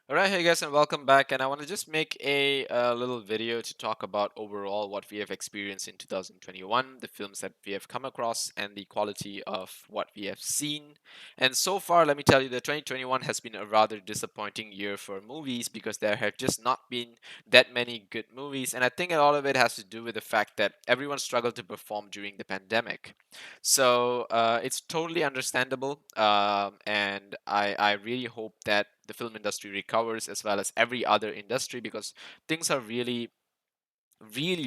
All right, hey guys, and welcome back. And I want to just make a little video to talk about overall what we have experienced in 2021, the films that we have come across, and the quality of what we have seen. And so far, let me tell you that 2021 has been a rather disappointing year for movies because there have just not been that many good movies. And I think a lot of it has to do with the fact that everyone struggled to perform during the pandemic. So it's totally understandable, and I really hope that the film industry recovers as well as every other industry because things are really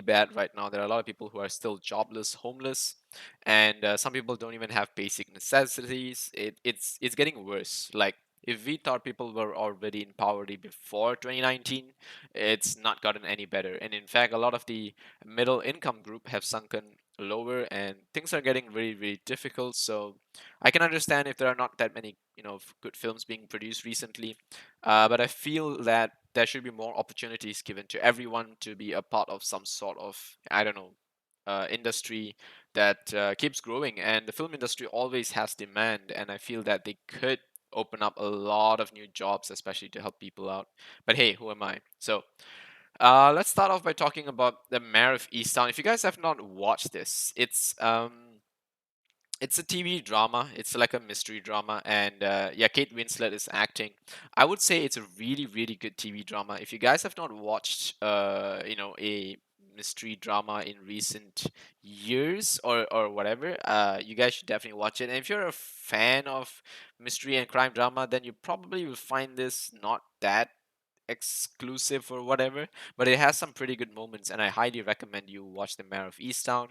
bad right now. There are a lot of people who are still jobless, homeless, and some people don't even have basic necessities. It's getting worse. Like if we thought people were already in poverty before 2019, it's not gotten any better. And in fact, a lot of the middle income group have sunken lower, and things are getting really difficult. So I can understand if there are not that many good films being produced recently, but I feel that there should be more opportunities given to everyone to be a part of some sort of, I don't know, industry that keeps growing. And the film industry always has demand, and I feel that they could open up a lot of new jobs, especially to help people out. But hey, who am I? So let's start off by talking about the Mayor of Easttown. If you guys have not watched this, it's a TV drama. It's like a mystery drama, and yeah, Kate Winslet is acting. I would say it's a really good TV drama. If you guys have not watched, a mystery drama in recent years or whatever, you guys should definitely watch it. And if you're a fan of mystery and crime drama, then you probably will find this not that exclusive or whatever, but it has some pretty good moments, and I highly recommend you watch The Mayor of Easttown.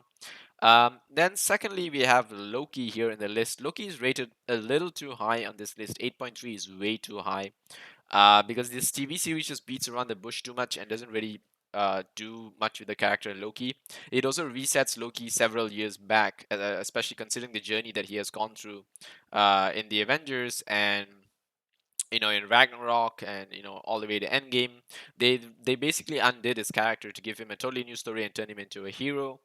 Then secondly, we have Loki here in the list. Loki is rated a little too high on this list. 8.3 is way too high. Because this TV series just beats around the bush too much and doesn't really do much with the character Loki. It also resets Loki several years back, especially considering the journey that he has gone through in the Avengers and in Ragnarok and all the way to Endgame. They basically undid his character to give him a totally new story and turn him into a hero.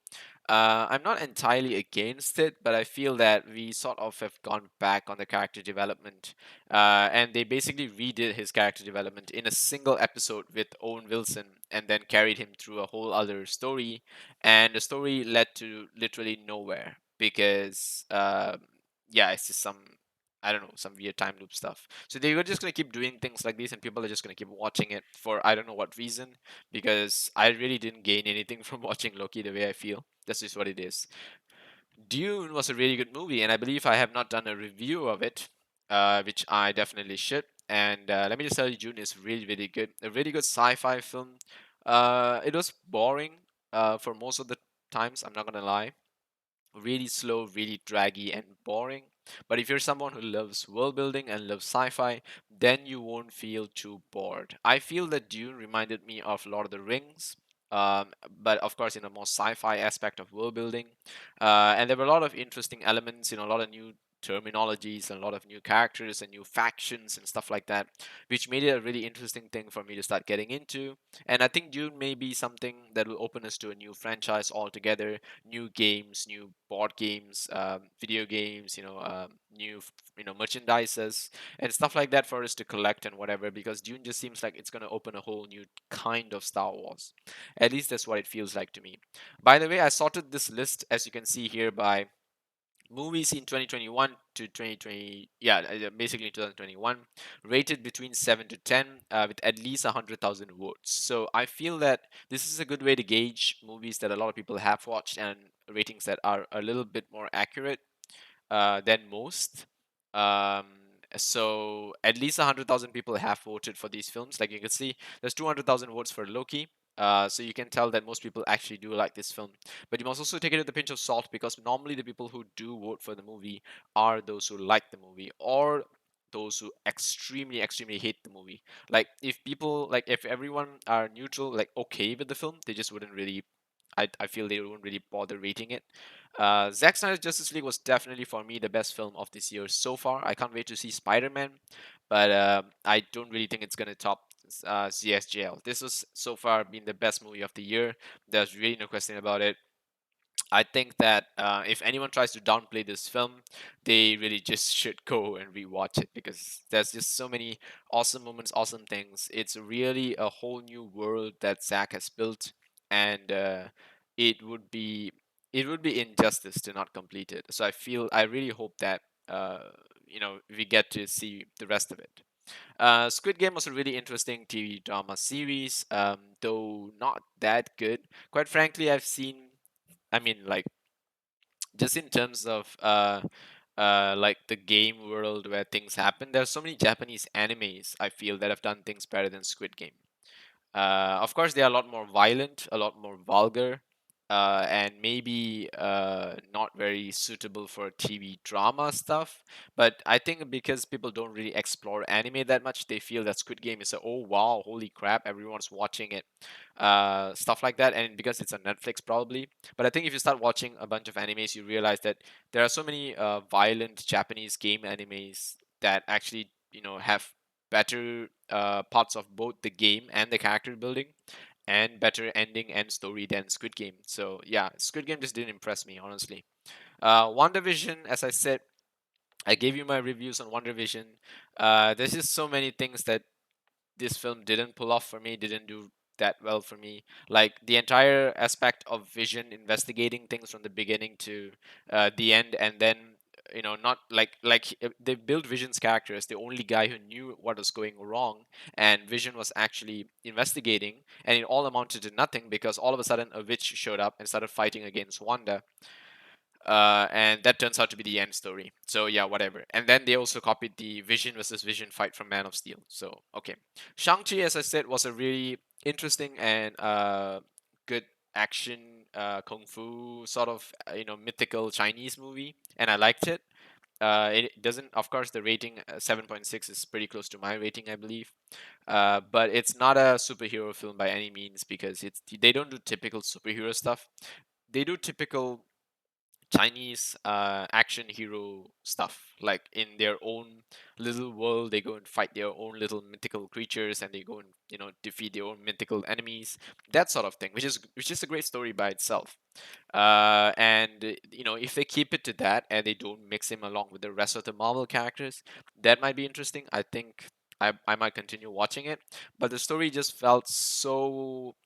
I'm not entirely against it, but I feel that we sort of have gone back on the character development, and they basically redid his character development in a single episode with Owen Wilson, and then carried him through a whole other story, and the story led to literally nowhere because, yeah, it's just some, I don't know, some weird time loop stuff. So they were just gonna keep doing things like this, and people are just gonna keep watching it for I don't know what reason, because I really didn't gain anything from watching Loki the way I feel. That's just what it is. Dune was a really good movie, and I believe I have not done a review of it, which I definitely should. And let me just tell you, Dune is really good. A really good sci-fi film. It was boring for most of the times. I'm not gonna lie, really slow, really draggy, and boring. But if you're someone who loves world building and loves sci fi, then you won't feel too bored. I feel that Dune reminded me of Lord of the Rings. But of course, in a more sci-fi aspect of world building, and there were a lot of interesting elements, a lot of new terminologies and a lot of new characters and new factions and stuff like that, which made it a really interesting thing for me to start getting into. And I think Dune may be something that will open us to a new franchise altogether, new games, new board games, video games, new merchandises and stuff like that for us to collect and whatever. Because Dune just seems like it's gonna open a whole new kind of Star Wars. At least that's what it feels like to me. By the way, I sorted this list as you can see here by movies in 2021 to 2020, yeah, basically 2021, rated between 7 to 10, with at least 100,000 votes. So I feel that this is a good way to gauge movies that a lot of people have watched and ratings that are a little bit more accurate than most. Um, so at least 100,000 people have voted for these films. Like you can see, there's 200,000 votes for Loki. So you can tell that most people actually do like this film. But you must also take it with a pinch of salt, because normally the people who do vote for the movie are those who like the movie, or those who extremely hate the movie. Like if everyone are neutral, like okay with the film, they just wouldn't really, I feel they wouldn't really bother rating it. Zack Snyder's Justice League was definitely for me the best film of this year so far. I can't wait to see Spider-Man, but I don't really think it's gonna top CSJL. This was so far been the best movie of the year. There's really no question about it. I think that if anyone tries to downplay this film, they really just should go and rewatch it because there's just so many awesome moments, awesome things. It's really a whole new world that Zack has built, and it would be it would be injustice to not complete it. So I really hope that uh, we get to see the rest of it. Squid Game was a really interesting TV drama series, though not that good. Quite frankly, I mean, like just in terms of like the game world where things happen, there's so many Japanese animes I feel that have done things better than Squid Game. Of course, they are a lot more violent, a lot more vulgar, and maybe not very suitable for TV drama stuff. But I think because people don't really explore anime that much, they feel that Squid Game is a oh wow, holy crap, everyone's watching it, stuff like that. And because it's on Netflix, probably. But I think if you start watching a bunch of animes, you realize that there are so many violent Japanese game animes that actually have better parts of both the game and the character building and better ending and story than Squid Game. So yeah, Squid Game just didn't impress me, honestly. WandaVision, as I said, I gave you my reviews on WandaVision. There's just so many things that this film didn't pull off for me, didn't do that well for me. Like the entire aspect of Vision investigating things from the beginning to the end, and then not they built Vision's character as the only guy who knew what was going wrong, and Vision was actually investigating, and it all amounted to nothing because all of a sudden a witch showed up and started fighting against Wanda, and that turns out to be the end story. So yeah, whatever. And then they also copied the Vision versus Vision fight from Man of Steel. So okay, Shang-Chi, as I said, was a really interesting and good action kung fu sort of mythical Chinese movie, and I liked it. It doesn't, of course, the rating 7.6 is pretty close to my rating, I believe. But it's not a superhero film by any means because they don't do typical superhero stuff. They do typical Chinese action hero stuff. Like in their own little world, they go and fight their own little mythical creatures, and they go and defeat their own mythical enemies. That sort of thing, which is a great story by itself. And if they keep it to that and they don't mix him along with the rest of the Marvel characters, that might be interesting. I think I might continue watching it, but the story just felt so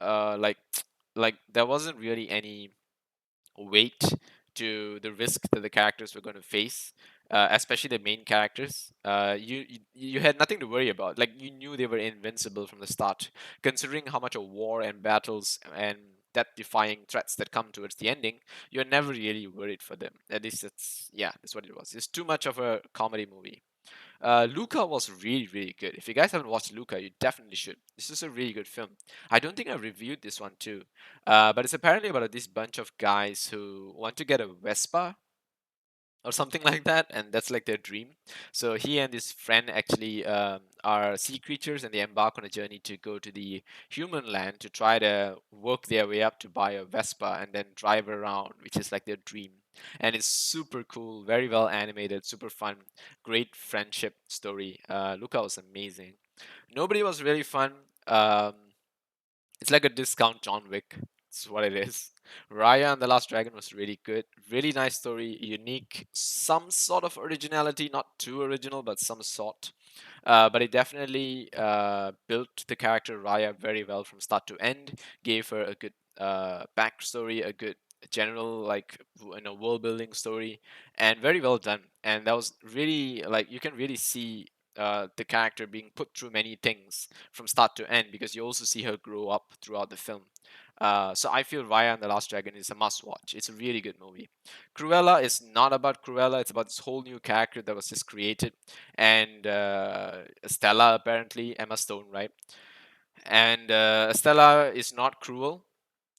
like there wasn't really any weight to the risk that the characters were going to face, especially the main characters. You had nothing to worry about. Like you knew they were invincible from the start, considering how much of war and battles and death-defying threats that come towards the ending. You're never really worried for them. At least that's what it was. It's too much of a comedy movie. Luca was really, really good. If you guys haven't watched Luca, you definitely should. This is a really good film. I don't think I reviewed this one too, but it's apparently about this bunch of guys who want to get a Vespa or something like that, and that's like their dream. So he and his friend actually are sea creatures, and they embark on a journey to go to the human land to try to work their way up to buy a Vespa and then drive around, which is like their dream. And it's super cool, very well animated, super fun, great friendship story. Luca was amazing. Nobody was really fun. Um, it's like a discount John Wick. It's what it is. Raya and the Last Dragon was really good. Really nice story, unique, some sort of originality, not too original, but some sort. But it definitely built the character Raya very well from start to end. Gave her a good backstory, a good general world building story, and very well done. And that was really like you can really see the character being put through many things from start to end because you also see her grow up throughout the film. So I feel Raya and the Last Dragon is a must watch. It's a really good movie. Cruella is not about Cruella. It's about this whole new character that was just created, and Stella apparently Emma Stone, right? And Stella is not cruel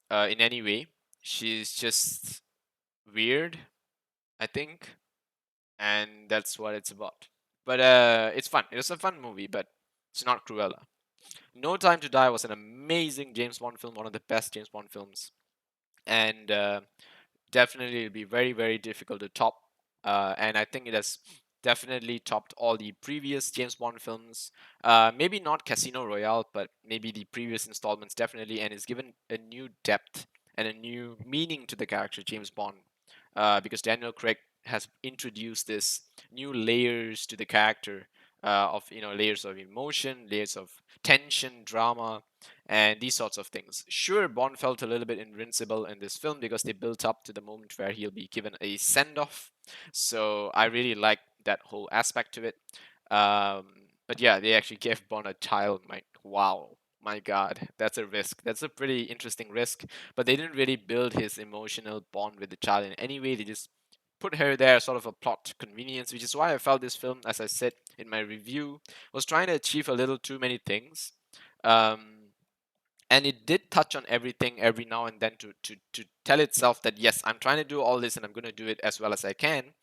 in any way. She's just weird, I think, and that's what it's about. But it's fun. It was a fun movie, but it's not Cruella. No Time to Die was an amazing James Bond film, one of the best James Bond films, and definitely it'll be very, very difficult to top. And I think it has definitely topped all the previous James Bond films. Maybe not Casino Royale, but maybe the previous installments definitely, and it's given a new depth and a new meaning to the character James Bond, because Daniel Craig has introduced this new layers to the character, of layers of emotion, layers of tension, drama, and these sorts of things. Sure, Bond felt a little bit invincible in this film because they built up to the moment where he'll be given a send off. So I really like that whole aspect to it. Um, but yeah, they actually gave Bond a child. Wow, my God, that's a risk. That's a pretty interesting risk. But they didn't really build his emotional bond with the child in any way. They just put her there, sort of a plot convenience, which is why I felt this film, as I said in my review, was trying to achieve a little too many things. Um, and it did touch on everything every now and then to tell itself that yes, I'm trying to do all this and I'm going to do it as well as I can.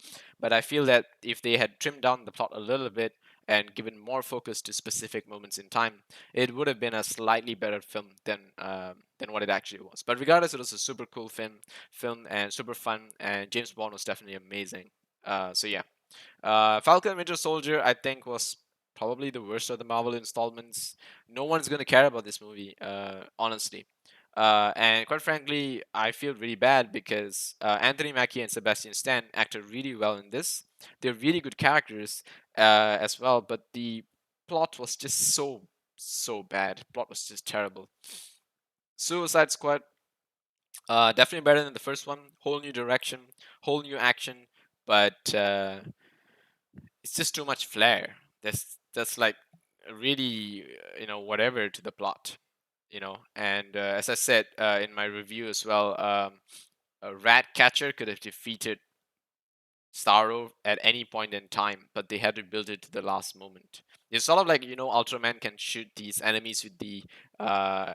But I feel that if they had trimmed down the plot a little bit and given more focus to specific moments in time, it would have been a slightly better film than what it actually was. But regardless, it was a super cool film and super fun, and James Bond was definitely amazing. So yeah, Falcon and Winter Soldier, I think, was probably the worst of the Marvel installments. No one's gonna care about this movie, honestly. And quite frankly, I feel really bad because Anthony Mackie and Sebastian Stan acted really well in this. They're really good characters as well, but the plot was just so bad. Plot was just terrible. Suicide Squad, definitely better than the first one. Whole new direction, whole new action, but it's just too much flair. That's like really whatever to the plot, And as I said in my review as well, a rat catcher could have defeated Starro at any point in time, but they had to build it to the last moment. It's sort of like Ultraman can shoot these enemies with the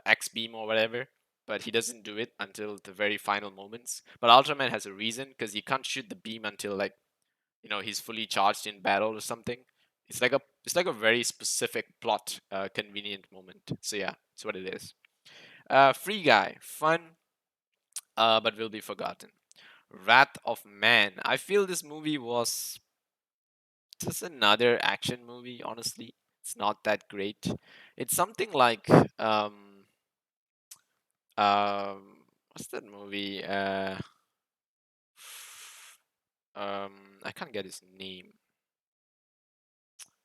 X beam or whatever, but he doesn't do it until the very final moments. But Ultraman has a reason because he can't shoot the beam until like he's fully charged in battle or something. It's like a very specific plot convenient moment. So yeah, that's what it is. Free Guy, fun, but will be forgotten. Wrath of Man, I feel this movie was just another action movie. Honestly, it's not that great. It's something like what's that movie, I can't get his name.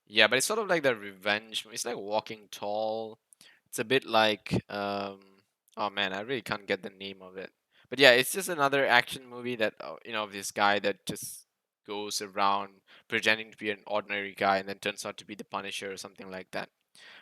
Yeah, but it's sort of like the revenge. It's like Walking Tall. It's a bit like oh man, I really can't get the name of it. But yeah, it's just another action movie that of this guy that just goes around pretending to be an ordinary guy and then turns out to be the Punisher or something like that.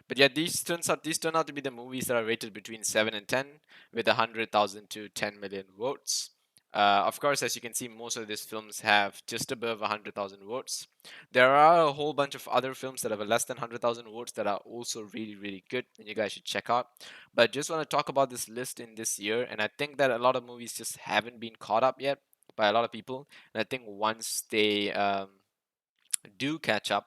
But yeah, these turn out to be the movies that are rated between 7 and 10, with 100,000 to 10 million votes. Of course, as you can see, most of these films have just above 100,000 votes. There are a whole bunch of other films that have less than 100,000 votes that are also really, really good, and you guys should check out. But just want to talk about this list in this year, and I think that a lot of movies just haven't been caught up yet by a lot of people. And I think once they do catch up,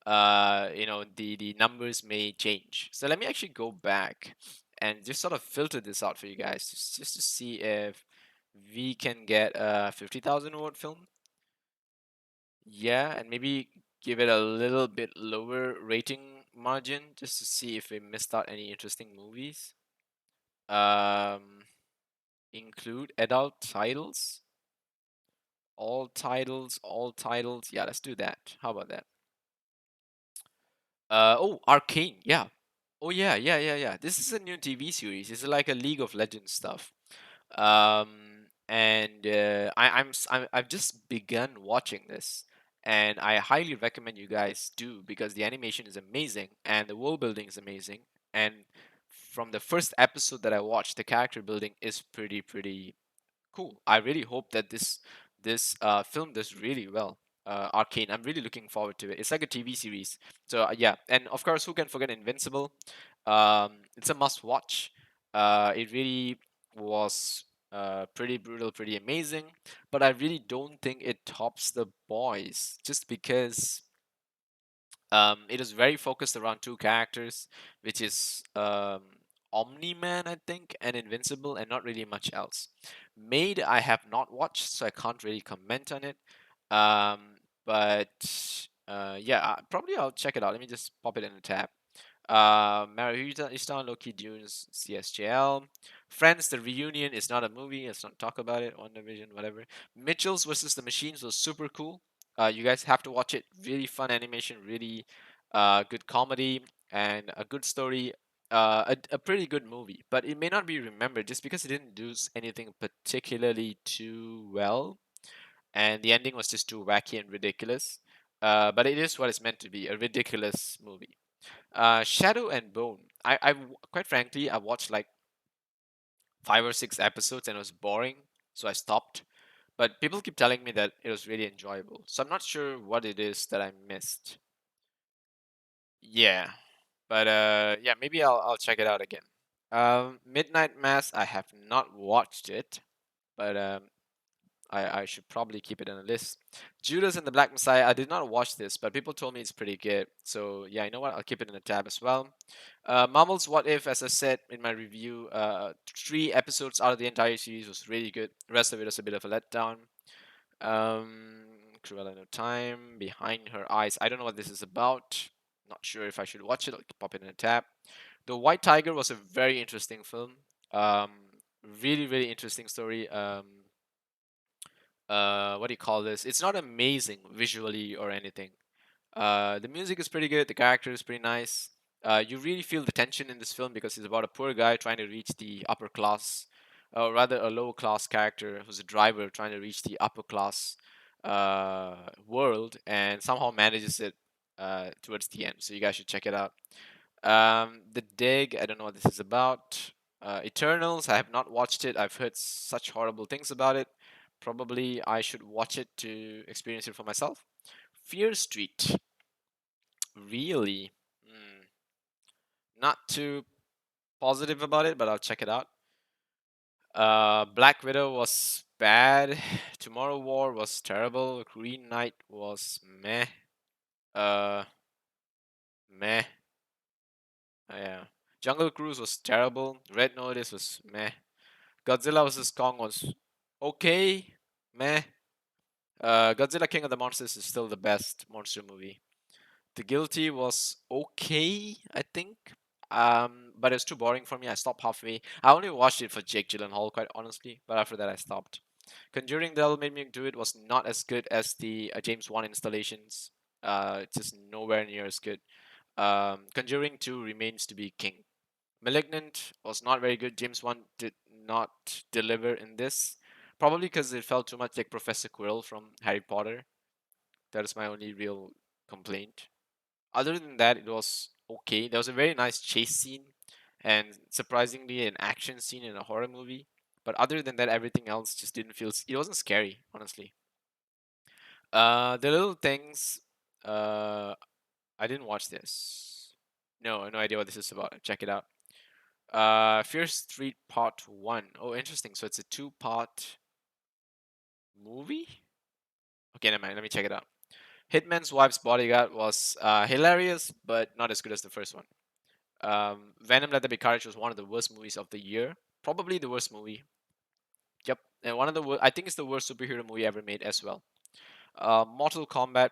the numbers may change. So let me actually go back and just sort of filter this out for you guys, just to see if we can get a 50,000 vote film. Yeah, and maybe give it a little bit lower rating margin just to see if we missed out any interesting movies. Um, include adult titles, all titles. Yeah, let's do that. How about that? Oh, Arcane. Yeah. Oh yeah, yeah. This is a new TV series. It's like a League of Legends stuff. And I've just begun watching this, and I highly recommend you guys do because the animation is amazing and the world building is amazing. And from the first episode that I watched, the character building is pretty cool. I really hope that this film does really well. Arcane. I'm really looking forward to it. It's like a TV series. So yeah, and of course, who can forget Invincible? It's a must watch. It really was pretty brutal, pretty amazing. But I really don't think it tops The Boys, just because it is very focused around two characters, which is Omni-Man, I think, and Invincible, and not really much else. Maid, I have not watched, so I can't really comment on it. But yeah, probably I'll check it out. Let me just pop it in the tab. Margarita Istan, Loki, Dunes, CSJL. Friends, the reunion is not a movie. Let's not talk about it. One Division, whatever. Mitchells versus the Machines was super cool. You guys have to watch it. Really fun animation, really good comedy, and a good story. A pretty good movie, but it may not be remembered just because it didn't do anything particularly too well, and the ending was just too wacky and ridiculous. But it is what it's meant to be, a ridiculous movie. Shadow and Bone. Quite frankly, I watched like 5 or 6 episodes and it was boring, so I stopped. But people keep telling me that it was really enjoyable, so I'm not sure what it is that I missed. Yeah, but yeah, maybe I'll check it out again. Midnight Mass. I have not watched it, but I should probably keep it on the list. Judas and the Black Messiah. I did not watch this, but people told me it's pretty good. So yeah, you know what? I'll keep it in the tab as well. Marvel's What If, as I said in my review, 3 episodes out of the entire series was really good. The rest of it was a bit of a letdown. Um, Cruella No Time, Behind Her Eyes. I don't know what this is about. Not sure if I should watch it. I'll pop it in the tab. The White Tiger was a very interesting film. Um, really, really interesting story. What do you call this? It's not amazing visually or anything. The music is pretty good. The character is pretty nice. You really feel the tension in this film because it's about a poor guy trying to reach the upper class, or rather, a low class character who's a driver trying to reach the upper class world and somehow manages it towards the end. So you guys should check it out. The Dig, I don't know what this is about. Eternals, I have not watched it. I've heard such horrible things about it. Probably I should watch it to experience it for myself. Fear Street, really, mm, not too positive about it, but I'll check it out. Black Widow was bad. Tomorrow War was terrible. Green Knight was meh. Uh, meh. Yeah. Jungle Cruise was terrible. Red Notice was meh. Godzilla vs Kong was okay, meh. Godzilla King of the Monsters is still the best monster movie. The Guilty was okay, I think. But it's too boring for me. I stopped halfway. I only watched it for Jake Gyllenhaal, quite honestly. But after that, I stopped. Conjuring Devil Made Me Do It was not as good as the James Wan installations. It's just nowhere near as good. Conjuring 2 remains to be king. Malignant was not very good. James Wan did not deliver in this. Probably because it felt too much like Professor Quirrell from Harry Potter. That is my only real complaint. Other than that, it was okay. There was a very nice chase scene and surprisingly an action scene in a horror movie. But other than that, everything else just didn't feel. It wasn't scary, honestly. The Little Things. Uh, I didn't watch this. No, no idea what this is about. Check it out. Fear Street Part 1. Oh, interesting. So it's a two-part movie? Okay, never mind. Let me check it out. Hitman's Wife's Bodyguard was hilarious, but not as good as the first one. Venom Let There Be Carnage was one of the worst movies of the year. Probably the worst movie. Yep. And one of the I think it's the worst superhero movie ever made as well. Mortal Kombat,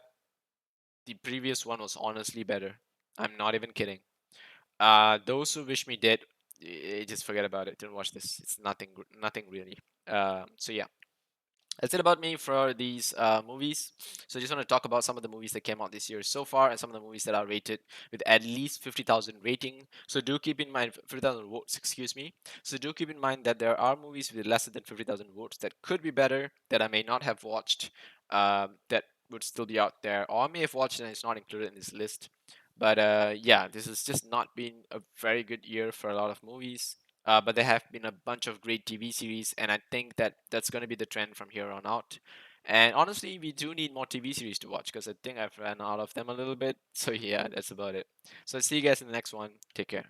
the previous one was honestly better. I'm not even kidding. Those Who Wish Me Dead, just forget about it. Don't watch this. It's nothing, nothing really. So yeah, that's it about me for these movies. So I just want to talk about some of the movies that came out this year so far and some of the movies that are rated with at least 50,000 rating. So do keep in mind 50,000 votes, excuse me. So do keep in mind that there are movies with less than 50,000 votes that could be better that I may not have watched, that would still be out there, or I may have watched and it's not included in this list. But yeah, this has just not been a very good year for a lot of movies. But there have been a bunch of great TV series, and I think that that's going to be the trend from here on out. And honestly, we do need more TV series to watch because I think I've ran out of them a little bit. So yeah, that's about it. So see you guys in the next one. Take care.